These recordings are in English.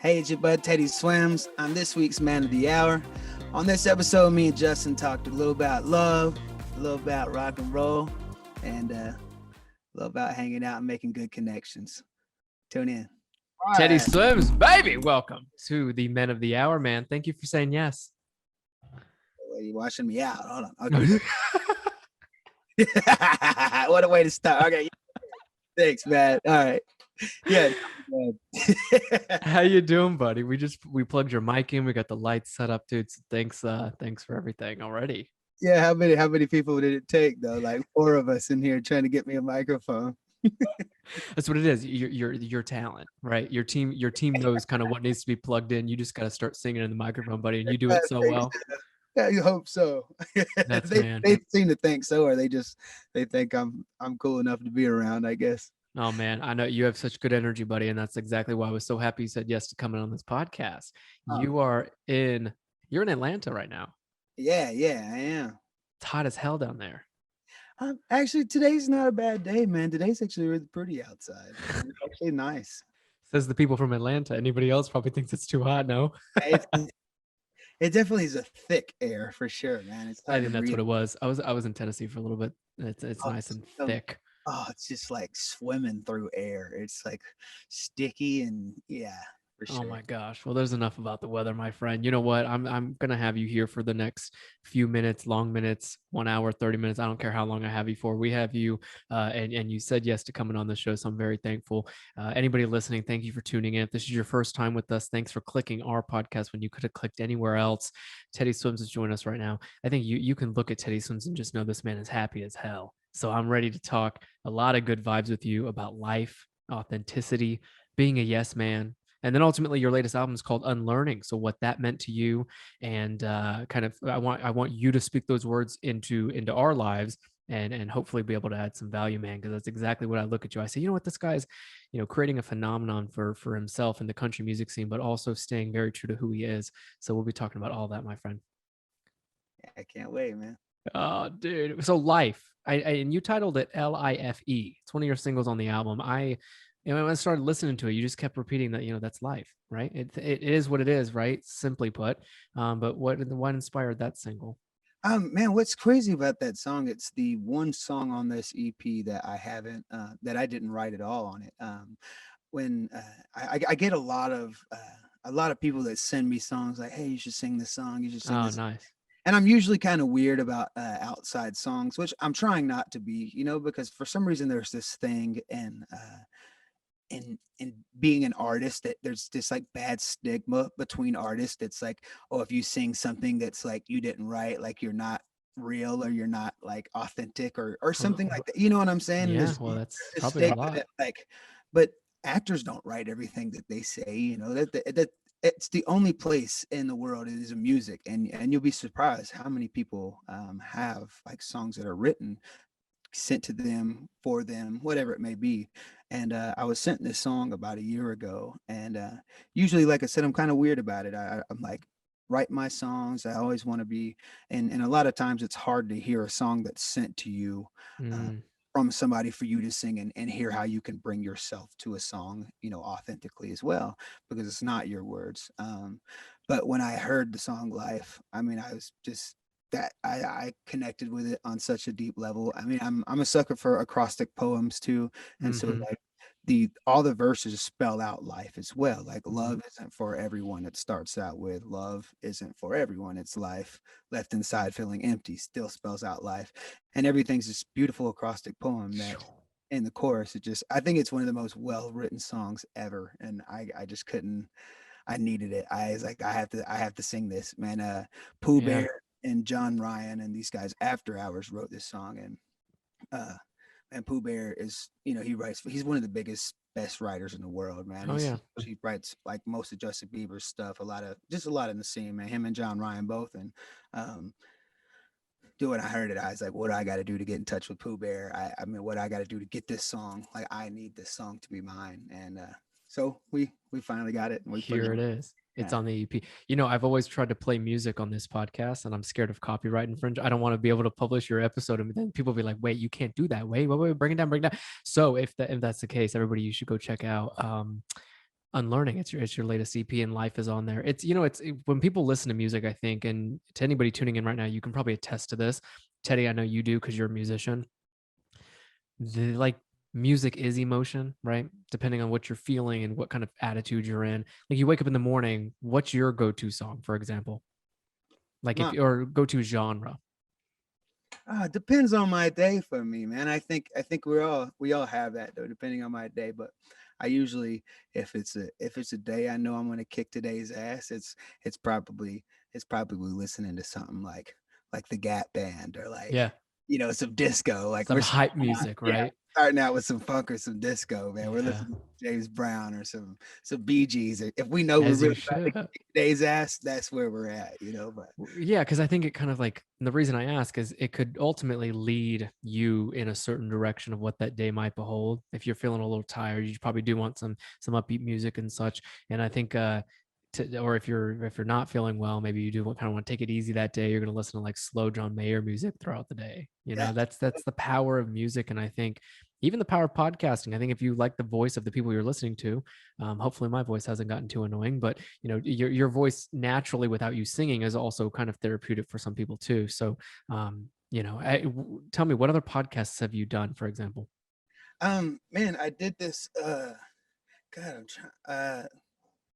Hey, it's your bud Teddy SWIMS. I'm this week's Man of the Hour. On this episode, me and Justin talked a little about love, a little about rock and roll, and a little about hanging out and making good connections. Tune in. All Teddy right. SWIMS, baby, welcome to the Men of the Hour, man. Thank you for saying yes. Are you watching me out? Hold on. Okay. What a way to start. Okay. Thanks, man. All right. Yeah. How you doing, buddy? We plugged your mic in. We got the lights set up, dude. So thanks for everything already. Yeah, how many people did it take though? Like 4 of us in here trying to get me a microphone. That's what it is. Your talent, right? Your team knows kind of what needs to be plugged in. You just got to start singing in the microphone, buddy, and you do it so well. Yeah, you hope so. They seem to think so, or they think I'm cool enough to be around, I guess. Oh man, I know you have such good energy, buddy, and that's exactly why I was so happy you said yes to coming on this podcast. You're in Atlanta right now. Yeah, I am. It's hot as hell down there. Actually, today's not a bad day, man. Today's actually really pretty outside. It's actually nice. Says the people from Atlanta. Anybody else probably thinks it's too hot, no? It definitely is a thick air for sure, man. I think that's what it was. I was in Tennessee for a little bit. It's nice and thick. Oh, it's just like swimming through air. It's like sticky and yeah. For sure. Oh my gosh. Well, there's enough about the weather, my friend. You know what? I'm gonna have you here for the next few minutes, long minutes, 1 hour, 30 minutes. I don't care how long I have you for. We have you, and you said yes to coming on the show, so I'm very thankful. Anybody listening, thank you for tuning in. If this is your first time with us, thanks for clicking our podcast when you could have clicked anywhere else. Teddy SWIMS is joining us right now. I think you can look at Teddy SWIMS and just know this man is happy as hell. So I'm ready to talk a lot of good vibes with you about life, authenticity, being a yes man. And then ultimately your latest album is called Unlearning. So what that meant to you, and kind of I want you to speak those words into our lives and hopefully be able to add some value, man, because that's exactly what I look at you. I say, you know what, this guy's, creating a phenomenon for himself in the country music scene, but also staying very true to who he is. So we'll be talking about all that, my friend. I can't wait, man. Oh, dude. So Life. And you titled it Life. It's one of your singles on the album. When I started listening to it, you just kept repeating that, that's life, right? It is what it is, right? Simply put. But what inspired that single? Man, what's crazy about that song? It's the one song on this EP that I haven't, that I didn't write at all on it. When I get a lot of people that send me songs like, "Hey, you should sing this song. You should sing this." Nice. And I'm usually kind of weird about outside songs, which I'm trying not to be, because for some reason there's this thing in being an artist that there's this like bad stigma between artists. It's like, oh, if you sing something that's like you didn't write, like you're not real or you're not like authentic or something like that. You know what I'm saying? Yeah, well, that's probably a lot. But actors don't write everything that they say. That it's the only place in the world is music, and you'll be surprised how many people have like songs that are written, sent to them, for them, whatever it may be. And I was sent this song about a year ago, and usually, like I said, I'm kind of weird about it. I'm like, write my songs. I always want to be, and a lot of times it's hard to hear a song that's sent to you from somebody for you to sing and hear how you can bring yourself to a song, authentically as well, because it's not your words. But when I heard the song Life, I mean, I was just that I connected with it on such a deep level. I mean, I'm a sucker for acrostic poems too. And so like all the verses spell out life as well. Like love isn't for everyone. It starts out with love isn't for everyone. It's life left inside feeling empty, still spells out life. And everything's this beautiful acrostic poem that in the chorus, I think it's one of the most well-written songs ever. And I just couldn't, I needed it. I was like, I have to sing this, man. Pooh Bear and John Ryan and these guys After Hours wrote this song, and Pooh Bear is, he's one of the biggest, best writers in the world, man. He writes like most of Justin Bieber's stuff, a lot in the scene, man. Him and John Ryan both. And when I heard it, I was like, what do I got to do to get in touch with Pooh Bear? I mean, what I got to do to get this song? Like, I need this song to be mine. And so we finally got it. And here it is. It's on the EP. I've always tried to play music on this podcast, and I'm scared of copyright infringement. I don't want to be able to publish your episode, and then people be like, "Wait, you can't do that. Wait, bring it down." So if that's the case, everybody, you should go check out Unlearning. It's your latest EP, and Life is on there. It's when people listen to music, I think, and to anybody tuning in right now, you can probably attest to this. Teddy, I know you do because you're a musician. The like music is emotion, right? Depending on what you're feeling and what kind of attitude you're in. Like you wake up in the morning, what's your go-to song, for example? Like if My or go-to genre. depends on my day for me, man. I think we all have that though, depending on my day. But I usually, if it's a day I know I'm gonna kick today's ass, it's probably listening to something like the Gap Band, or like, Yeah. some disco. Like Some we're hype starting out, music, yeah, right? starting out with some funk or some disco, man. We're Yeah. listening to James Brown or some Bee Gees. If we know we're As you really about to should. kick today's ass, that's where we're at. But Yeah, because I think it kind of like, and the reason I ask is it could ultimately lead you in a certain direction of what that day might behold. If you're feeling a little tired, you probably do want some upbeat music and such. And I think or if you're not feeling well, maybe you do kind of want to take it easy that day. You're going to listen to like slow John Mayer music throughout the day. yeah, That's the power of music, and I think even the power of podcasting. I think if you like the voice of the people you're listening to, hopefully my voice hasn't gotten too annoying, but your voice naturally without you singing is also kind of therapeutic for some people too. So, tell me, what other podcasts have you done, for example? man, I did this. God, I'm trying.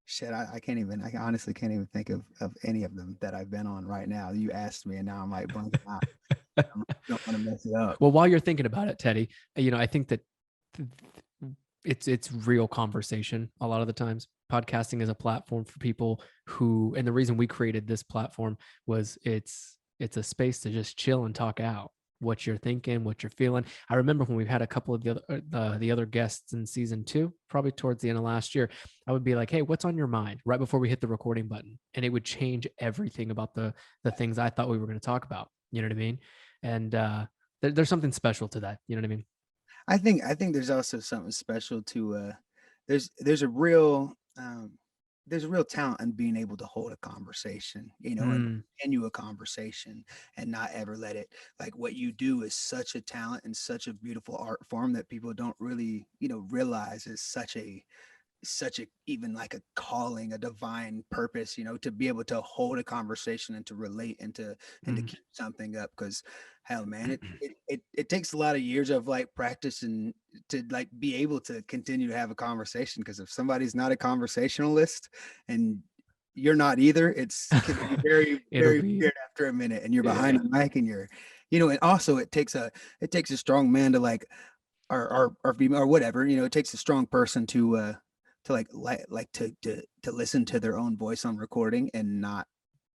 Shit, I can't even. I honestly can't even think of any of them that I've been on right now. You asked me, and now I'm like blanking out. I don't want to mess it up. Well, while you're thinking about it, Teddy, I think that th- it's real conversation a lot of the times. Podcasting is a platform for people who, and the reason we created this platform was it's a space to just chill and talk out what you're thinking, what you're feeling. I remember when we've had a couple of the other guests in season 2, probably towards the end of last year, I would be like, "Hey, what's on your mind?" right before we hit the recording button, and it would change everything about the things I thought we were going to talk about. You know what I mean? And there's something special to that. You know what I mean? I think there's also something special to there's a real there's a real talent in being able to hold a conversation, and Mm, continue a conversation and not ever let it, like, what you do is such a talent and such a beautiful art form that people don't really, realize is such a, even like a calling, a divine purpose, to be able to hold a conversation and to relate and to mm. keep something up. Because hell, man, it takes a lot of years of like practice and to like be able to continue to have a conversation. Because if somebody's not a conversationalist and you're not either, it's can be very, It'll very be weird after a minute, and you're behind yeah. the mic and and also it takes a strong man to like, or female or whatever, it takes a strong person to listen to their own voice on recording and not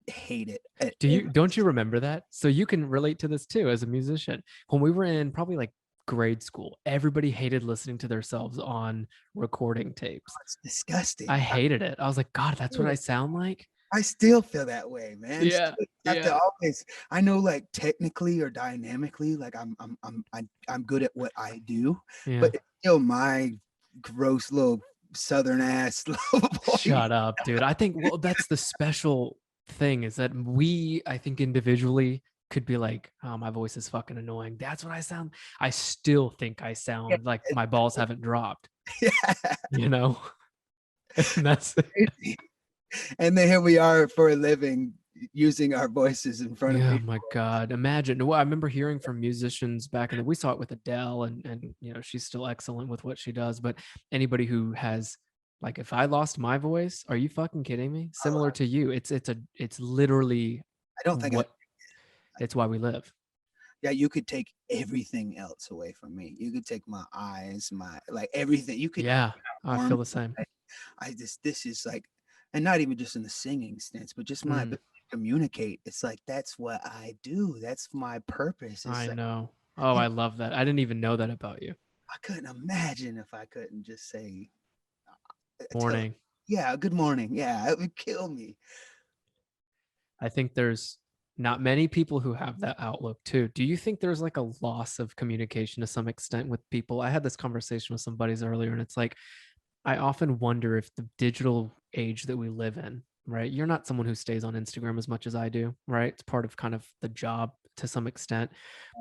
hate it at every Don't you remember that? So you can relate to this too as a musician. When we were in probably like grade school, everybody hated listening to themselves on recording tapes. it's I disgusting. hated it. I was like, God, that's what I sound like. I still feel that way, man. Yeah. Still have to Yeah. always. I know, like, technically or dynamically, like I'm good at what I do, Yeah. but it's still my gross little southern ass little voice. Shut up, dude. I think, well, that's the special thing is that I think individually could be like, oh, my voice is fucking annoying. That's what I sound. I still think I Yeah, sound like my balls haven't dropped, yeah. you know? And that's And then here we are for a living, using our voices in front of yeah, people. my God. Imagine. Well, I remember hearing from musicians back in the we saw it with Adele, and she's still excellent with what she does. But anybody who has like if I lost my voice, are you fucking kidding me? Oh, Similar to you. It's literally I don't think I. what it's why we live. Yeah, you could take everything else away from me. You could take my eyes, my, like, everything. You could Yeah, I harm feel the same. me. This is like, and not even just in the singing sense, but just my Mm, ability to communicate. It's like that's what I do. That's my purpose. It's I like, know. Oh, you know, I love that. I didn't even know that about you. I couldn't imagine if I couldn't just say, tell, Morning. yeah, good morning. Yeah, it would kill me. I think there's not many people who have that outlook too. Do you think there's like a loss of communication to some extent with people? I had this conversation with some buddies earlier, and it's like, I often wonder if the digital age that we live in, right? You're not someone who stays on Instagram as much as I do, right? It's part of kind of the job to some extent,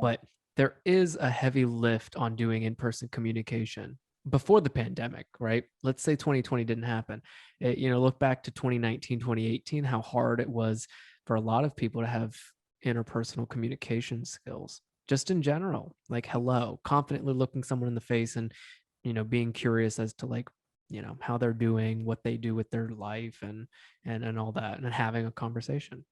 but there is a heavy lift on doing in person communication. before the pandemic, right? Let's say 2020 didn't happen. Look back to 2019, 2018, how hard it was for a lot of people to have interpersonal communication skills, just in general, like hello, confidently looking someone in the face and, being curious as to like, how they're doing, what they do with their life and all that, and having a conversation.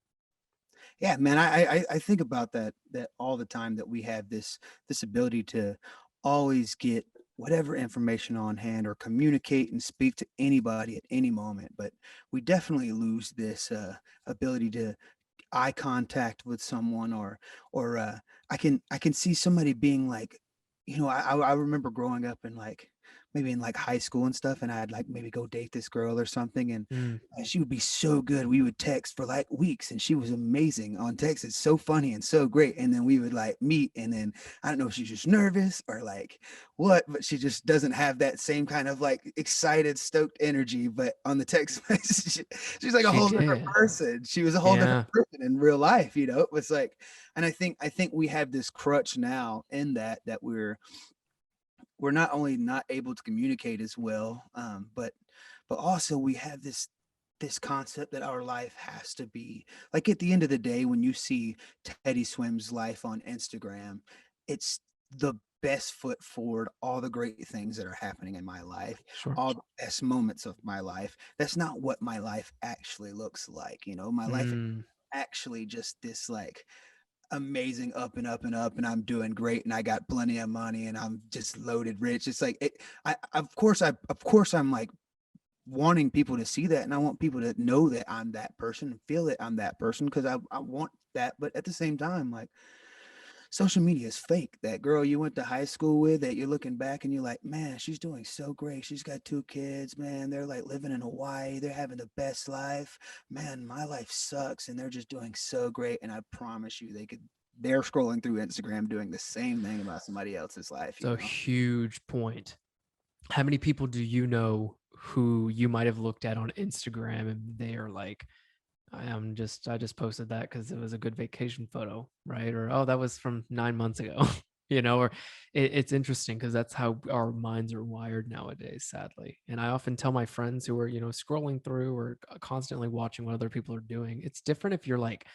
Yeah, man, I think about that all the time, that we have this ability to always get whatever information on hand or communicate and speak to anybody at any moment, but we definitely lose this ability to eye contact with someone, or I can see somebody being like, I remember growing up in like maybe in like high school and stuff, and I'd like maybe go date this girl or something, and Mm. she would be so good. We would text for like weeks, and she was amazing on text. It's so funny and so great. And then we would like meet, and then I don't know if she's just nervous or like what, but she just doesn't have that same kind of like excited, stoked energy. But on the text message, she's like a She whole different did. person. She was a whole different Yeah, person in real life. It was like, and I think we have this crutch now in that we're not only not able to communicate as well, but also we have this concept that our life has to be like, at the end of the day, when you see Teddy Swim's life on Instagram, it's the best foot forward, all the great things that are happening in my life, sure. all the best moments of my life. That's not what my life actually looks like. My life is Mm. actually just this like amazing up and up and up, and I'm doing great, and I got plenty of money, and I'm just loaded rich. It's like of course I'm like wanting people to see that, and I want people to know that I'm that person and feel that I'm that person, because I want that. But at the same time, like, social media is fake. That girl you went to high school with, that you're looking back and you're like, man, she's doing so great. She's got 2 kids, man. They're like living in Hawaii. They're having the best life. Man, my life sucks, and they're just doing so great. And I promise you, they're scrolling through Instagram doing the same thing about somebody else's life, It's a huge point. How many people do you know who you might have looked at on Instagram and they are like, I just posted that because it was a good vacation photo, right? Or oh, that was from 9 months ago, or it's interesting because that's how our minds are wired nowadays, sadly. And I often tell my friends who are, scrolling through or constantly watching what other people are doing, it's different if you're like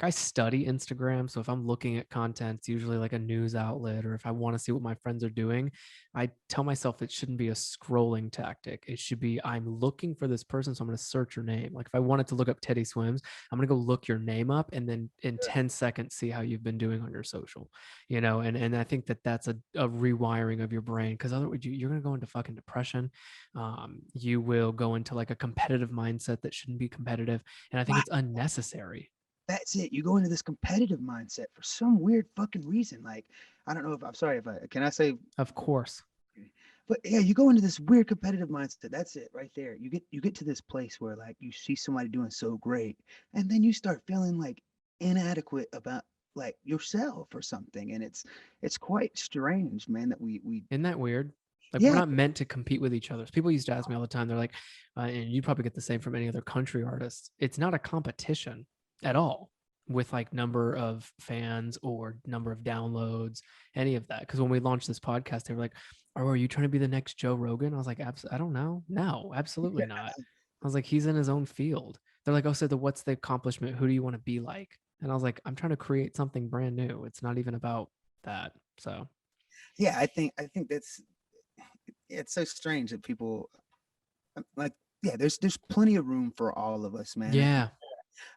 I study Instagram, so if I'm looking at content, it's usually like a news outlet, or if I want to see what my friends are doing, I tell myself it shouldn't be a scrolling tactic. It should be I'm looking for this person, so I'm going to search your name. Like if I wanted to look up Teddy Swims, I'm going to go look your name up and then in 10 seconds see how you've been doing on your social, and I think that that's a rewiring of your brain, because otherwise you're going to go into fucking depression. You will go into like a competitive mindset that shouldn't be competitive, and I think Wow, it's unnecessary. that's it. You go into this competitive mindset for some weird fucking reason. Like, I don't know if I'm sorry if I can I say, Of course. but yeah, you go into this weird competitive mindset. That's it right there. You get to this place where like you see somebody doing so great, and then you start feeling like inadequate about like yourself or something. And it's quite strange, man, that we Isn't that weird? Like we're yeah, not meant to compete with each other. People used to ask me all the time. They're like, and you probably get the same from any other country artists. It's not a competition at all with like number of fans or number of downloads, any of that. Because when we launched this podcast, they were like, "Oh, are you trying to be the next Joe Rogan?" I was like, I don't know. No, absolutely not. I was like, he's in his own field. They're like, oh, so what's the accomplishment? Who do you want to be like? And I was like, I'm trying to create something brand new. It's not even about that. So yeah, I think that's it's so strange that people like, yeah, there's plenty of room for all of us, man. yeah.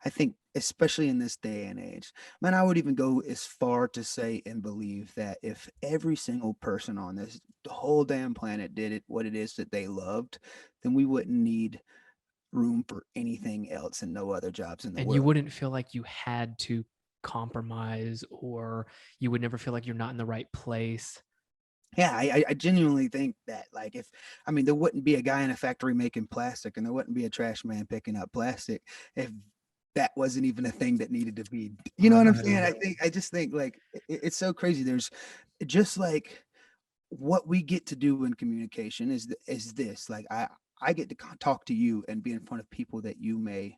I think especially in this day and age, man, I would even go as far to say and believe that if every single person on this the whole damn planet did it what it is that they loved, then we wouldn't need room for anything else and no other jobs in the And you world. wouldn't feel like you had to compromise, or you would never feel like you're not in the right place. Yeah, I genuinely think that, like, if I mean, there wouldn't be a guy in a factory making plastic, and there wouldn't be a trash man picking up plastic if that wasn't even a thing that needed to be. You know I what I'm saying? agree. I just think like it's so crazy. There's just like what we get to do in communication is this. Like, I get to talk to you and be in front of people that you may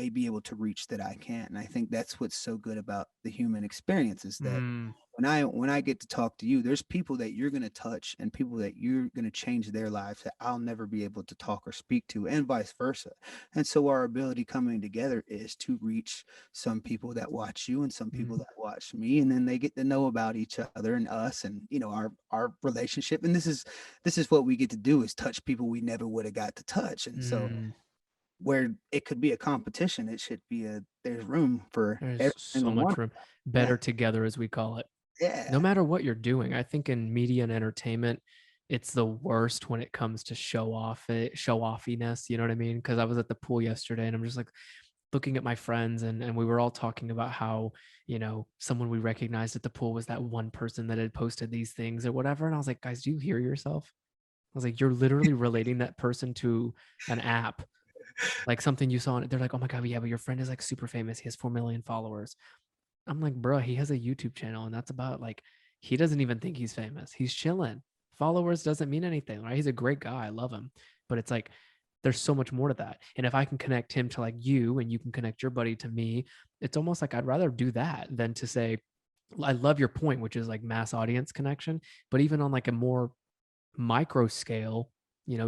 be able to reach that I can't. And I think that's what's so good about the human experience, is that Mm. when I get to talk to you, there's people that you're going to touch and people that you're going to change their lives that I'll never be able to talk or speak to, and vice versa. And so our ability coming together is to reach some people that watch you and some people Mm, that watch me, and then they get to know about each other and us, and our relationship. And this is what we get to do, is touch people we never would have got to touch. And so mm. where it could be a competition, it should be a there's room for There's every so single one. much room. Yeah, Better together, as we call it. No yeah. matter what you're doing, I think in media and entertainment, it's the worst when it comes to show offiness. You know what I mean? Because I was at the pool yesterday, and I'm just like looking at my friends, and we were all talking about how someone we recognized at the pool was that one person that had posted these things or whatever. And I was like, guys, do you hear yourself? I was like, you're literally relating that person to an app, like something you saw on it. They're like, oh my god, yeah, but your friend is like super famous. He has 4 million followers. I'm like, bro, he has a YouTube channel, and that's about like he doesn't even think he's famous. He's chilling. Followers doesn't mean anything, right? He's a great guy. I love him. But it's like there's so much more to that. And if I can connect him to like you and you can connect your buddy to me, it's almost like I'd rather do that than to say, I love your point, which is like mass audience connection. But even on like a more micro scale,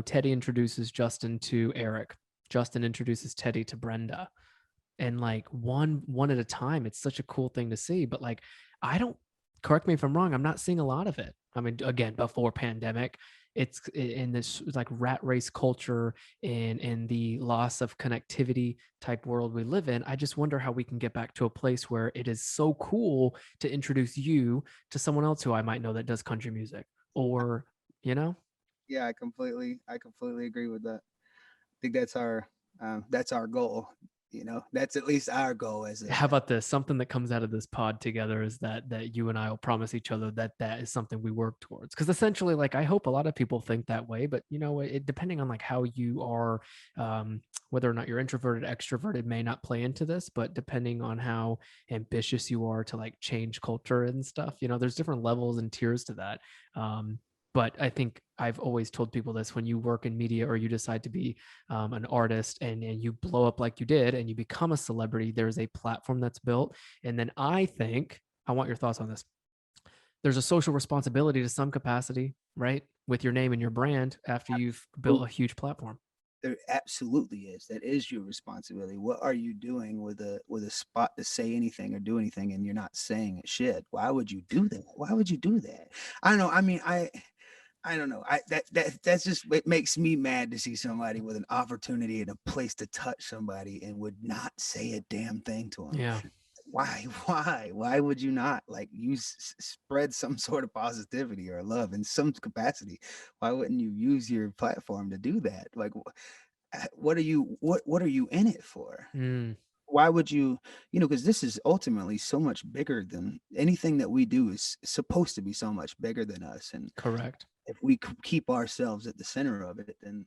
Teddy introduces Justin to Eric. Justin introduces Teddy to Brenda, and like one at a time. It's such a cool thing to see, but like I don't, correct me if I'm wrong, I'm not seeing a lot of it. I mean, again, before pandemic, it's in this like rat race culture and in the loss of connectivity type world we live in. I just wonder how we can get back to a place where it is so cool to introduce you to someone else who I might know that does country music, or you know Yeah, I completely agree with that. I think that's our goal. That's at least our goal as a how about this? Something that comes out of this pod together is that you and I will promise each other that that is something we work towards. Because essentially, like I hope a lot of people think that way, but it depending on like how you are, whether or not you're introverted, extroverted may not play into this, but depending on how ambitious you are to like change culture and stuff, there's different levels and tiers to that. But I think I've always told people this: when you work in media or you decide to be an artist, and you blow up like you did and you become a celebrity, there's a platform that's built. And then I think, I want your thoughts on this. There's a social responsibility to some capacity, right? With your name and your brand after you've built a huge platform. there absolutely is. That is your responsibility. What are you doing with a spot to say anything or do anything and you're not saying shit? Why would you do that? Why would you do that? I don't know. I mean, I don't know. That's just it makes me mad to see somebody with an opportunity and a place to touch somebody and would not say a damn thing to them. Yeah. Why would you not like spread some sort of positivity or love in some capacity? Why wouldn't you use your platform to do that? Like, what are you in it for? Mm, Why would you, because this is ultimately so much bigger than anything that we do, is supposed to be so much bigger than us. And correct. if we keep ourselves at the center of it, then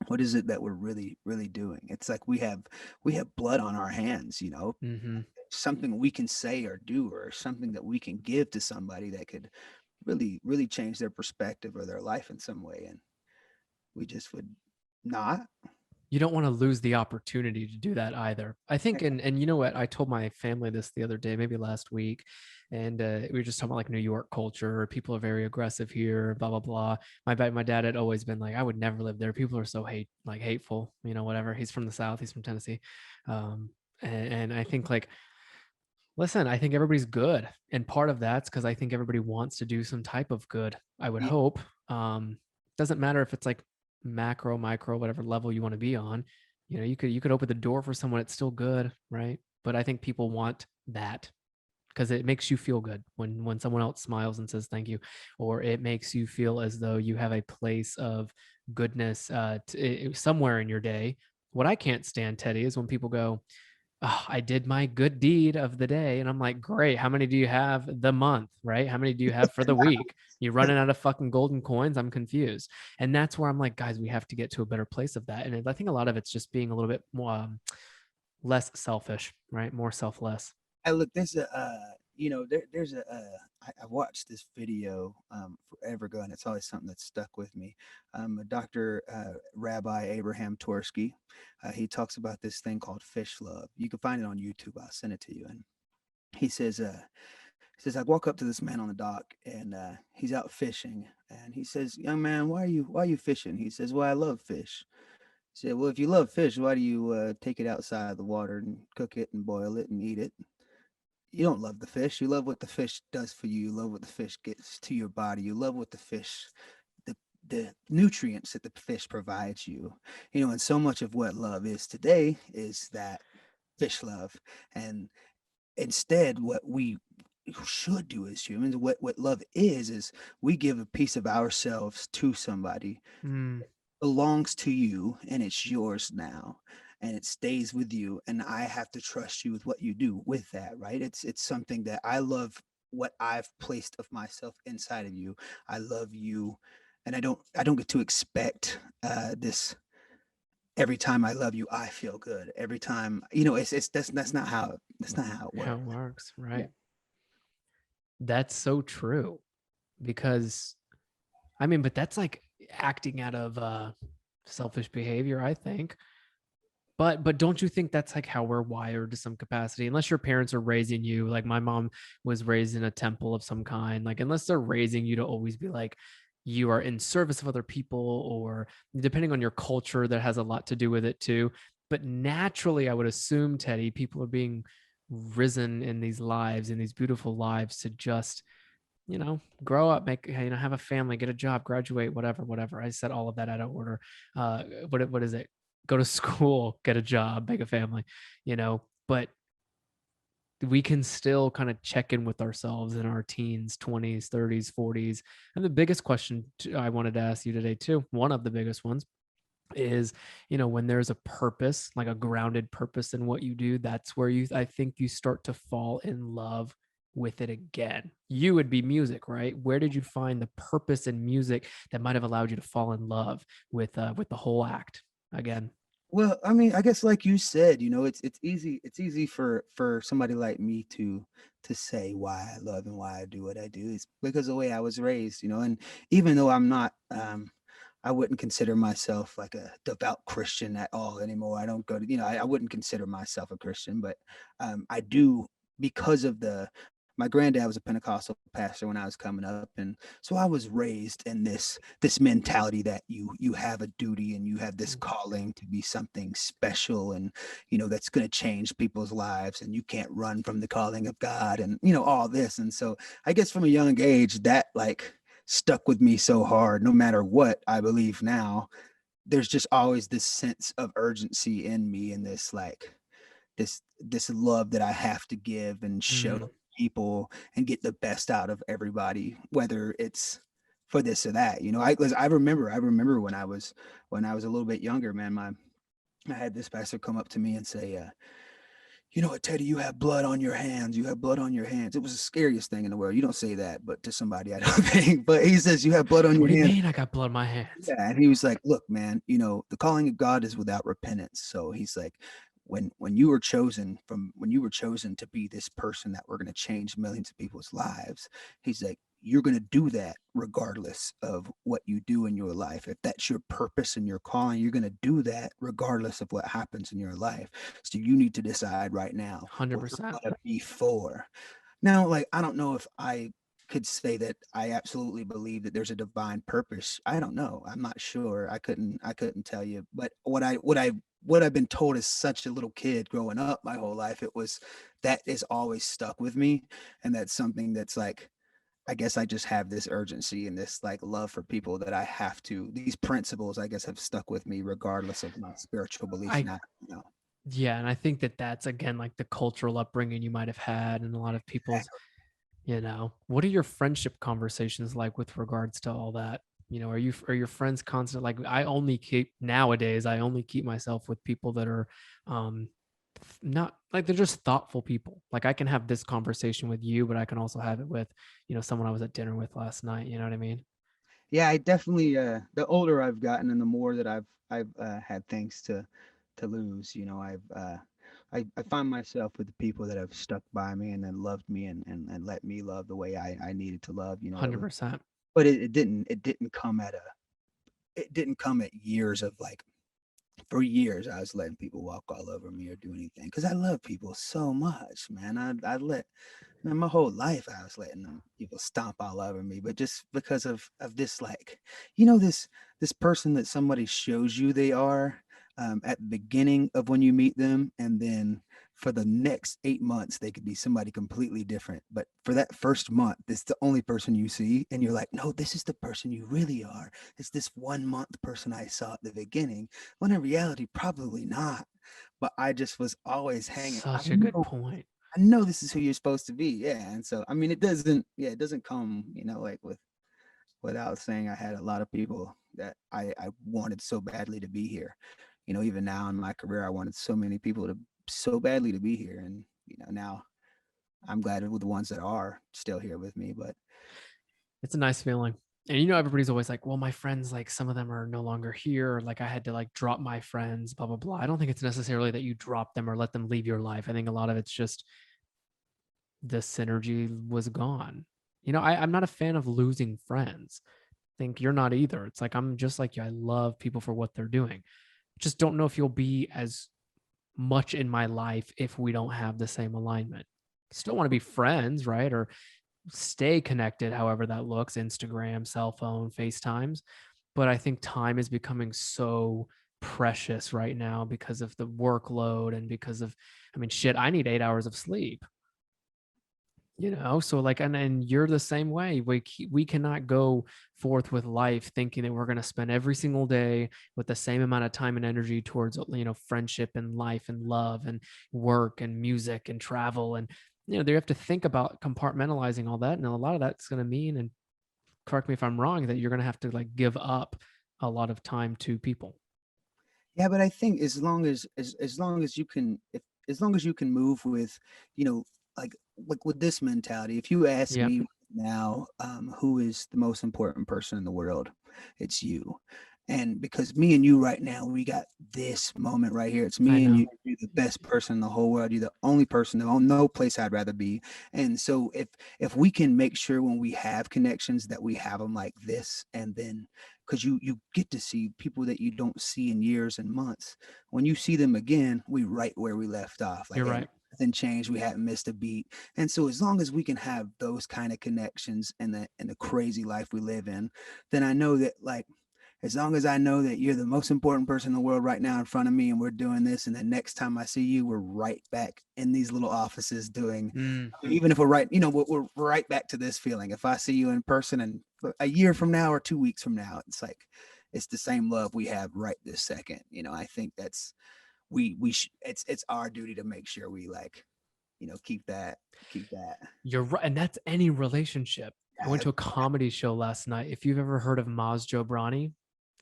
what is it that we're really, really doing? It's like we have blood on our hands, Hmm. something we can say or do, or something that we can give to somebody that could really, really change their perspective or their life in some way. And we just would not. You don't want to lose the opportunity to do that either. I think, and you know what? I told my family this the other day, maybe last week, and we were just talking about like New York culture. People are very aggressive here, blah blah blah. My dad had always been like, I would never live there. People are so hateful, whatever. He's from the South. He's from Tennessee, and I think like, listen, I think everybody's good, and part of that's because I think everybody wants to do some type of good. I would Yeah, hope. Doesn't matter if it's like macro, micro, whatever level you want to be on. You could open the door for someone. It's still good, right? But I think people want that because it makes you feel good when someone else smiles and says thank you, or it makes you feel as though you have a place of goodness somewhere in your day. What I can't stand, Teddy, is when people go, oh, I did my good deed of the day. And I'm like, great. How many do you have the month? Right? How many do you have for the week? You running out of fucking golden coins? I'm confused. And that's where I'm like, guys, we have to get to a better place of that. And I think a lot of it's just being a little bit more less selfish, right? More selfless. look, there's there's I watched this video forever ago, and it's always something that's stuck with me. Dr. Rabbi Abraham Tversky, he talks about this thing called fish love. You can find it on YouTube. I'll send it to you. And he says, He says, I walk up to this man on the dock, and he's out fishing. And he says, young man, why are you fishing? He says, well, I love fish. He said, well, if you love fish, why do you take it outside of the water and cook it and boil it and eat it? You don't love the fish. You love what the fish does for you. You love what the fish gets to your body. You love what the the nutrients that the fish provides you. And so much of what love is today is that fish love. And instead, what we should do as humans, what love is we give a piece of ourselves to somebody, Mm, belongs to you, and it's yours now, and it stays with you, and I have to trust you with what you do with that, right? It's something that I love, what I've placed of myself inside of you. I love you, and I don't get to expect this. Every time I love you, I feel good. Every time, it's that's not how it how works. it works, Yeah. right? That's so true because I mean, but that's like acting out of selfish behavior, I think. But don't you think that's like how we're wired to some capacity? Unless your parents are raising you, like my mom was raised in a temple of some kind, like unless they're raising you to always be like you are in service of other people, or depending on your culture, that has a lot to do with it too. But naturally, I would assume, Teddy, people are being risen in these lives, in these beautiful lives, to just grow up, make, have a family, get a job, graduate, whatever, whatever. I said all of that out of order. What is it? Go to school, get a job, make a family, but we can still kind of check in with ourselves in our teens, 20s, 30s, 40s. And the biggest question I wanted to ask you today, too, one of the biggest ones is, when there's a purpose, like a grounded purpose in what you do, that's where I think you start to fall in love with it again. You would be music, right? Where did you find the purpose in music that might have allowed you to fall in love with the whole act again? Well, I mean, I guess like you said, it's easy for somebody like me to say why I love and why I do what I do. It's because of the way I was raised, and even though I'm not I wouldn't consider myself like a devout Christian at all anymore. I don't go to, I wouldn't consider myself a Christian, but I do, because of the my granddad was a Pentecostal pastor when I was coming up, and so I was raised in this mentality that you have a duty and you have this Mm, calling to be something special, and that's going to change people's lives, and you can't run from the calling of God, and all this. And so I guess from a young age that like stuck with me so hard. No matter what I believe now, there's just always this sense of urgency in me, and this like this love that I have to give and show mm, people and get the best out of everybody, whether it's for this or that. I remember when I was a little bit younger, man. I had this pastor come up to me and say, you know what, Teddy, you have blood on your hands. You have blood on your hands. It was the scariest thing in the world. You don't say that, but to somebody, I don't think. But he says, you have blood on what your do you hands. mean I got blood on my hands? Yeah, and he was like, "Look, man, the calling of God is without repentance." So he's like, when you were chosen to be this person that we're going to change millions of people's lives, he's like, you're going to do that regardless of what you do in your life. If that's your purpose and your calling, you're going to do that regardless of what happens in your life. So you need to decide right now what you're 100%. going to be for. Now, like, I don't know if I could say that I absolutely believe that there's a divine purpose. I don't know. I'm not sure. I couldn't tell you. But what I've been told as such a little kid growing up my whole life, it was that is always stuck with me. And that's something that's like, I guess I just have this urgency and this like love for people that I have to, these principles, I guess, have stuck with me regardless of my spiritual beliefs I now. Yeah, and I think that that's again like the cultural upbringing you might have had, and a lot of people's, what are your friendship conversations like with regards to all that? Are your friends constant? Like I only keep myself with people that are um not like, they're just thoughtful people. Like I can have this conversation with you, but I can also have it with, someone I was at dinner with last night. You know what I mean? Yeah, I definitely the older I've gotten and the more that I've had things to lose, I find myself with the people that have stuck by me and then loved me and let me love the way I needed to love. It was, 100%. but it didn't come at years of like For years, I was letting people walk all over me or do anything because I love people so much, man. I let Man, my whole life I was letting them people stomp all over me, but just because of this, like, this person that somebody shows you they are at the beginning of when you meet them, and then for the next 8 months they could be somebody completely different. But for that first month, it's the only person you see, and you're like, no, this is the person you really are. It's this 1 month person I saw at the beginning. When in reality, probably not. But I just was always hanging. Such a good point. I know this is who you're supposed to be. Yeah. And so, I mean, it doesn't come, like without saying I had a lot of people that I wanted so badly to be here. Even now in my career, I wanted so many people to so badly to be here. And, now I'm glad with the ones that are still here with me. But It's a nice feeling. And everybody's always like, well, my friends, like some of them are no longer here. Like I had to like drop my friends, blah, blah, blah. I don't think it's necessarily that you drop them or let them leave your life. I think a lot of it's just the synergy was gone. I'm not a fan of losing friends. I think you're not either. It's like, I'm just like you. I love people for what they're doing. Just don't know if you'll be as much in my life if we don't have the same alignment. Still want to be friends, right? Or stay connected, however that looks, Instagram, cell phone, FaceTimes. But I think time is becoming so precious right now because of the workload and because of, I mean, shit, I need 8 hours of sleep. So like, and you're the same way. We cannot go forth with life thinking that we're going to spend every single day with the same amount of time and energy towards, friendship and life and love and work and music and travel. And, they have to think about compartmentalizing all that. And a lot of that's going to mean, and correct me if I'm wrong, that you're going to have to like give up a lot of time to people. yeah, but I think as long as you can, if as long as you can move with, you know, like with this mentality, if you ask Yep. me now, who is the most important person in the world, it's you. And because me and you right now, we got this moment right here. It's I me and you. know. You're the best person in the whole world. You're the only person. There's no place I'd rather be. And so if we can make sure when we have connections that we have them like this, and then because you get to see people that you don't see in years and months. When you see them again, we right where we left off. Like, You're hey, right. nothing changed. We haven't missed a beat. And so as long as we can have those kind of connections in the crazy life we live in, then I know that, like, as long as I know that you're the most important person in the world right now in front of me, and we're doing this, and the next time I see you, we're right back in these little offices doing, Mm, I mean, even if we're right, we're right back to this feeling. If I see you in person and a year from now or 2 weeks from now, it's like, it's the same love we have right this second. I think that's, it's our duty to make sure we, like, keep that. you're right. And that's any relationship. I went Yeah, to a comedy show last night. If you've ever heard of Maz Jobrani,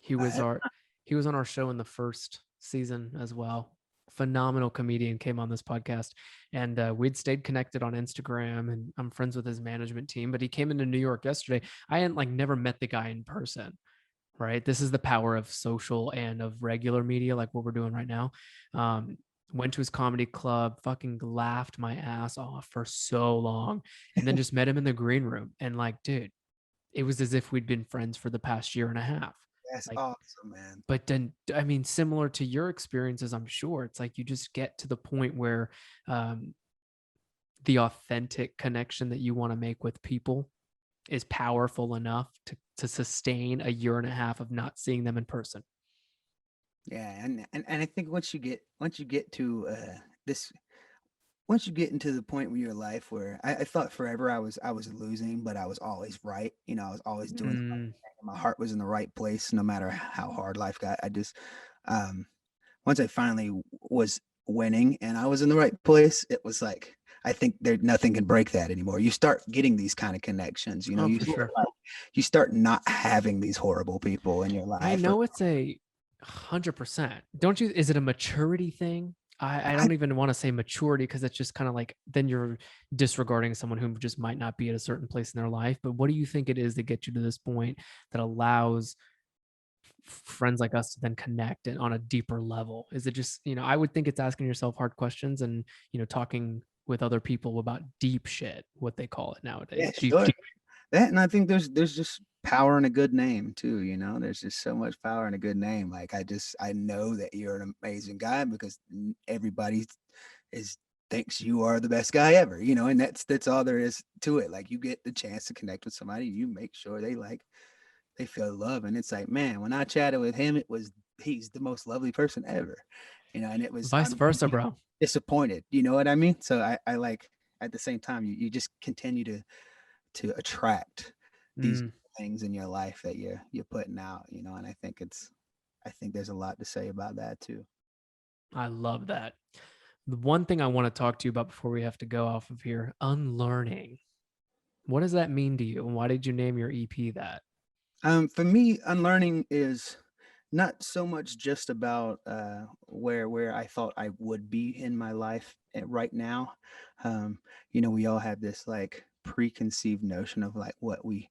he was I, our he was on our show in the first season as well. Phenomenal comedian came on this podcast, and we'd stayed connected on Instagram, and I'm friends with his management team. But he came into New York yesterday. I hadn't like never met the guy in person, right? This is the power of social and of regular media, like what we're doing right now. Um, Went to his comedy club, fucking laughed my ass off for so long, and then just met him in the green room. And like, dude, it was as if we'd been friends for the past year and a half. that's Like, awesome, man. but then, I mean, similar to your experiences, I'm sure it's like you just get to the point where um, the authentic connection that you want to make with people is powerful enough to sustain a year and a half of not seeing them in person. Yeah, and I think once you get to this once you get into the point where your life where I thought forever I was losing, but I was always right. I was always doing the right Mm, thing. My heart was in the right place, no matter how hard life got. I just um once I finally was winning and I was in the right place, it was like, I think there nothing can break that anymore. You start getting these kind of connections. oh, You for start, sure. like, you start not having these horrible people in your I life. Or know it's 100%. Don't you? Is it a maturity thing? I I, don't even want to say maturity because it's just kind of like then you're disregarding someone who just might not be at a certain place in their life. But what do you think it is that gets you to this point that allows friends like us to then connect and on a deeper level? Is it just, I would think it's asking yourself hard questions and, talking with other people about deep shit, what they call it yeah, nowadays. Deep sure. shit. That, and I think there's just power in a good name too, you know? There's just so much power in a good name. Like, I know that you're an amazing guy because everybody is thinks you are the best guy ever, you know, and that's all there is to it. Like, you get the chance to connect with somebody, you make sure they feel love, and it's like, man, when I chatted with him, it was he's the most lovely person ever, you know, and it was Vice I'm versa, bro. disappointed, you know what I mean? So I like at the same time, you just continue to attract these Mm, things in your life that you're putting out, you know, and I think there's a lot to say about that too. I love that. The one thing I want to talk to you about before we have to go off of here, unlearning. What does that mean to you? And why did you name your EP that? For me, unlearning is not so much just about where I thought I would be in my life right now. Um, you know, we all have this like preconceived notion of like what we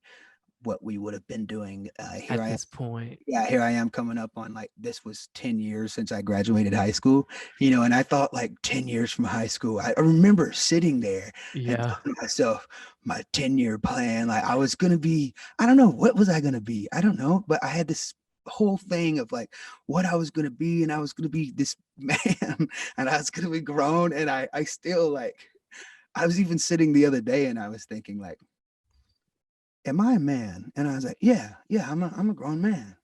would have been doing. Here At I am. this point, Yeah, here I am coming up on like this was 10 years since I graduated high school, you know, and I thought like 10 years from high school. I remember sitting there and yeah. telling myself my 10-year plan, like I was gonna be, I don't know, what was I gonna be? I don't know, but I had this whole thing of like what I was gonna be, and I was gonna be this man, and I was gonna be grown, and I still like I was even sitting the other day and I was thinking like, am I a man? And I was like, yeah, I'm a grown man.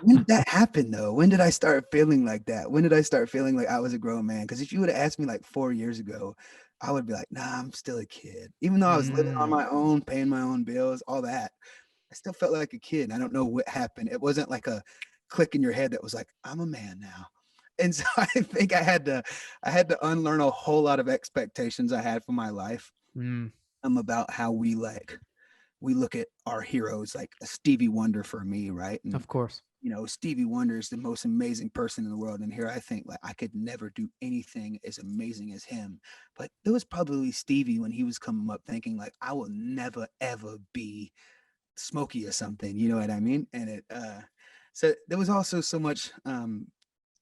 When did that happen though? When did I start feeling like that? When did I start feeling like I was a grown man? Because if you would have asked me like 4 years ago, I would be like, nah, I'm still a kid. Even though I was living on Mm, my own, paying my own bills, all that, I still felt like a kid. I don't know what happened. It wasn't like a click in your head that was like, I'm a man now. And so I think I had to unlearn a whole lot of expectations I had for my life. mm, About how we look at our heroes, like a Stevie Wonder for me, right? And of course. you know, Stevie Wonder is the most amazing person in the world. And here I think like I could never do anything as amazing as him. But there was probably Stevie when he was coming up thinking like I will never ever be Smokey or something, you know what I mean? And it so there was also so much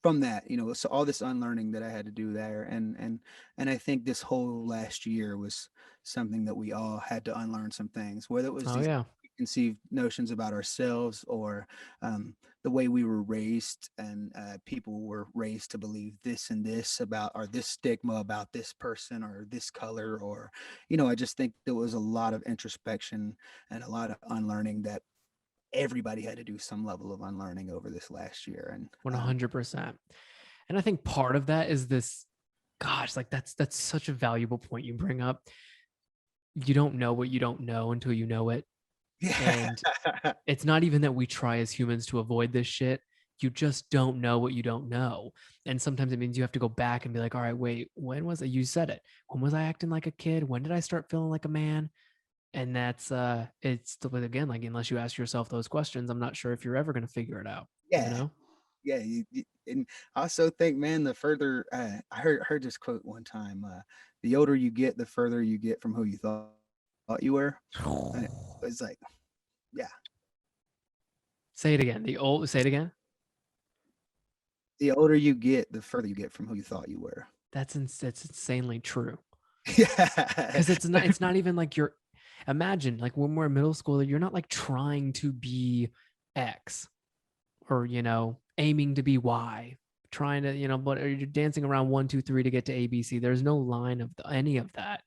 from that, you know, so all this unlearning that I had to do there, and I think this whole last year was something that we all had to unlearn some things, whether it was Oh these yeah. preconceived notions about ourselves or the way we were raised, and people were raised to believe this and this about, or this stigma about this person or this color, or you know, I just think there was a lot of introspection and a lot of unlearning that everybody had to do some level of unlearning over this last year, and 100%. And I think part of that is this, gosh, like that's such a valuable point you bring up. You don't know what you don't know until you know it. yeah. And it's not even that we try as humans to avoid this shit. You just don't know what you don't know. And sometimes it means you have to go back and be like, all right, wait, when was it? You said it. When was I acting like a kid? When did I start feeling like a man? And that's it's again, like unless you ask yourself those questions, I'm not sure if you're ever gonna figure it out, you Yeah, know? yeah, and I also think, man, the further I heard this quote one time, the older you get, the further you get from who you thought you were. And it was like, yeah, Say it again. Say it again. the older you get, the further you get from who you thought you were. That's insanely true. Yeah, Because it's not even like you're imagine like when we're in middle school, you're not like trying to be X or aiming to be Y, trying to, but you're dancing around 1, 2, 3 to get to ABC. There's no line of any of that,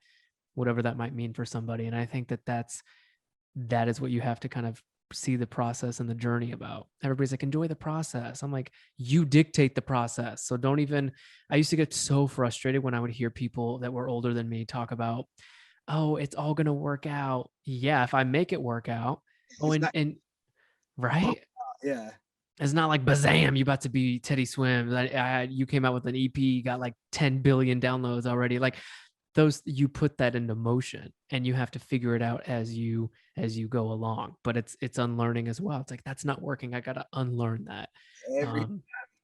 whatever that might mean for somebody. And I think that is what you have to kind of see the process and the journey about. Everybody's like, enjoy the process. I'm like, you dictate the process. So don't even, I used to get so frustrated when I would hear people that were older than me talk about, oh, it's all going to work out. Yeah. If I make it work out. Oh, it's and, not. and right. Yeah, It's not like Bazam, you about to be Teddy Swims. You came out with an EP, got like 10 billion downloads already. Like those, you put that into motion and you have to figure it out as you go along. But it's unlearning as well. It's like that's not working. I gotta unlearn that. every Um,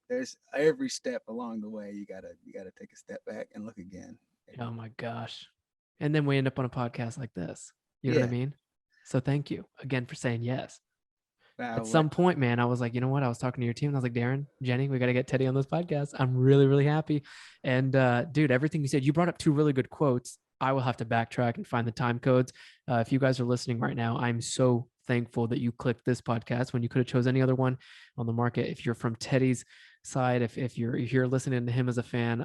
there's every step along the way, you gotta take a step back and look again. oh my gosh. And then we end up on a podcast like this. You know what I Yeah, mean? So thank you again for saying yes. At wow, some point, man, I was like, you know what? I was talking to your team and I was like, Darren, Jenny, we got to get Teddy on this podcast. I'm really, really happy. And dude, everything you said, you brought up two really good quotes. I will have to backtrack and find the time codes. If you guys are listening right now, I'm so thankful that you clicked this podcast when you could have chose any other one on the market. If you're from Teddy's side, if you're here listening to him as a fan,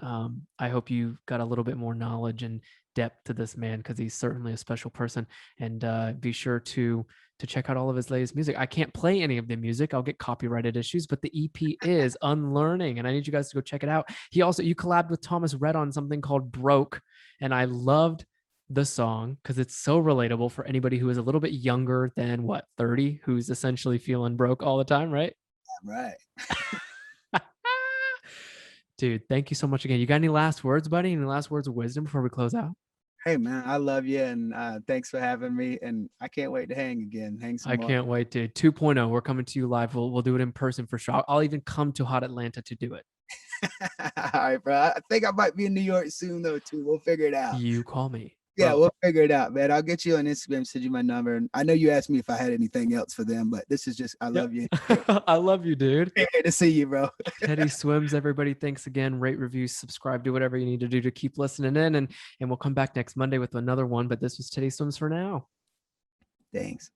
I hope you got a little bit more knowledge and depth to this man, because he's certainly a special person. And be sure to check out all of his latest music. I can't play any of the music. I'll get copyrighted issues, but the EP is Unlearning, and I need you guys to go check it out. You collabed with Thomas Rhett on something called Broke, and I loved the song because it's so relatable for anybody who is a little bit younger than 30, who's essentially feeling broke all the time, right? Right. Dude, thank you so much again. You got any last words, buddy? Any last words of wisdom before we close out? Hey man, I love you, and thanks for having me. And I can't wait to hang again, hang some I more. can't wait, dude. 2.0, we're coming to you live. We'll do it in person for sure. I'll even come to Hot Atlanta to do it. All right, bro. I think I might be in New York soon though too. We'll figure it out. You call me, Yeah, bro. we'll figure it out, man. I'll get you on Instagram, send you my number. And I know you asked me if I had anything else for them, but this is just I Yep. love you. I love you, dude. Great to see you, bro. Teddy Swims, everybody. Thanks again. Rate, review, subscribe, do whatever you need to do to keep listening in. And we'll come back next Monday with another one. But this was Teddy Swims for now. Thanks.